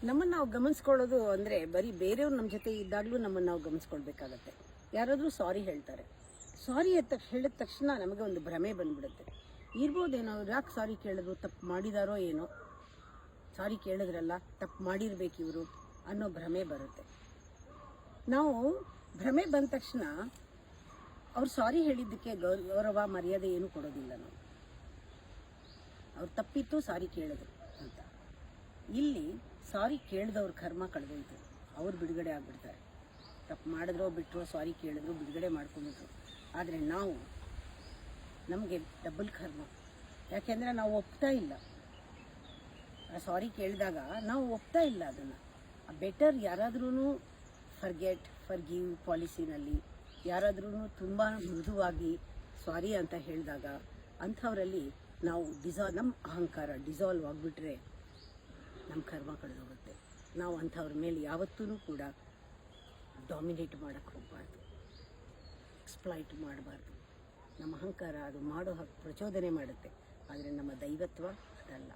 ನಮ್ಮನ್ನು ನಾವು ಗಮನಿಸ್ಕೊಳ್ಳೋದು ಅಂದರೆ ಬರೀ ಬೇರೆಯವ್ರು ನಮ್ಮ ಜೊತೆ ಇದ್ದಾಗಲೂ ನಮ್ಮನ್ನು ನಾವು ಗಮನಿಸ್ಕೊಳ್ಬೇಕಾಗತ್ತೆ. ಯಾರಾದರೂ ಸಾರಿ ಹೇಳ್ತಾರೆ, ಸಾರಿ ಹೇಳಿದ ತಕ್ಷಣ ನಮಗೆ ಒಂದು ಭ್ರಮೆ ಬಂದ್ಬಿಡುತ್ತೆ. ಇರ್ಬೋದೇನೋ, ಯಾಕೆ ಸಾರಿ ಕೇಳಿದ್ರು, ತಪ್ಪು ಮಾಡಿದಾರೋ ಏನೋ, ಸಾರಿ ಕೇಳಿದ್ರಲ್ಲ ತಪ್ಪು ಮಾಡಿರ್ಬೇಕು ಇವರು ಅನ್ನೋ ಭ್ರಮೆ ಬರುತ್ತೆ. ನಾವು ಭ್ರಮೆ ಬಂದ ತಕ್ಷಣ ಅವ್ರು ಸಾರಿ ಹೇಳಿದ್ದಕ್ಕೆ ಗೌರವ ಮರ್ಯಾದೆ ಏನೂ ಕೊಡೋದಿಲ್ಲ. ನಾವು ಅವ್ರು ತಪ್ಪಿತ್ತು ಸಾರಿ ಕೇಳಿದ್ರು ಅಂತ. ಇಲ್ಲಿ ಸಾರಿ ಕೇಳಿದವ್ರ ಕರ್ಮ ಕಳೆದೋಯ್ತು, ಅವ್ರು ಬಿಡುಗಡೆ ಆಗಿಬಿಡ್ತಾರೆ. ತಪ್ಪು ಮಾಡಿದ್ರೋ ಬಿಟ್ಟರೋ ಸಾರಿ ಕೇಳಿದ್ರು ಬಿಡುಗಡೆ ಮಾಡ್ಕೊಂಡ್ಬಿಟ್ರು. ಆದರೆ ನಮಗೆ ಡಬಲ್ ಕರ್ಮ. ಯಾಕೆಂದರೆ ನಾವು ಒಪ್ತಾ ಇಲ್ಲ. ಸಾರಿ ಕೇಳಿದಾಗ ನಾವು ಒಪ್ತಾ ಇಲ್ಲ ಅದನ್ನು. ಬೆಟರ್ ಯಾರಾದ್ರೂ ಫರ್ಗಿವ್ ಪಾಲಿಸಿನಲ್ಲಿ ಯಾರಾದ್ರೂ ತುಂಬ ಮೃದುವಾಗಿ ಸಾರಿ ಅಂತ ಹೇಳಿದಾಗ ಅಂಥವರಲ್ಲಿ ನಾವು ನಮ್ಮ ಅಹಂಕಾರ ಡಿಸಾಲ್ವ್ ಆಗಿಬಿಟ್ರೆ ನಮ್ಮ ಕರ್ಮ ಕಳೆದೋಗುತ್ತೆ. ನಾವು ಅಂಥವ್ರ ಮೇಲೆ ಯಾವತ್ತೂ ಕೂಡ ಡಾಮಿನೇಟ್ ಮಾಡೋಕ್ಕೆ ಹೋಗಬಾರ್ದು, ಎಕ್ಸ್ಪ್ಲಾಯ್ಟ್ ಮಾಡಬಾರ್ದು. ನಮ್ಮ ಅಹಂಕಾರ ಅದು ಮಾಡೋ ಪ್ರಚೋದನೆ ಮಾಡುತ್ತೆ, ಆದರೆ ನಮ್ಮ ದೈವತ್ವ ಅದಲ್ಲ.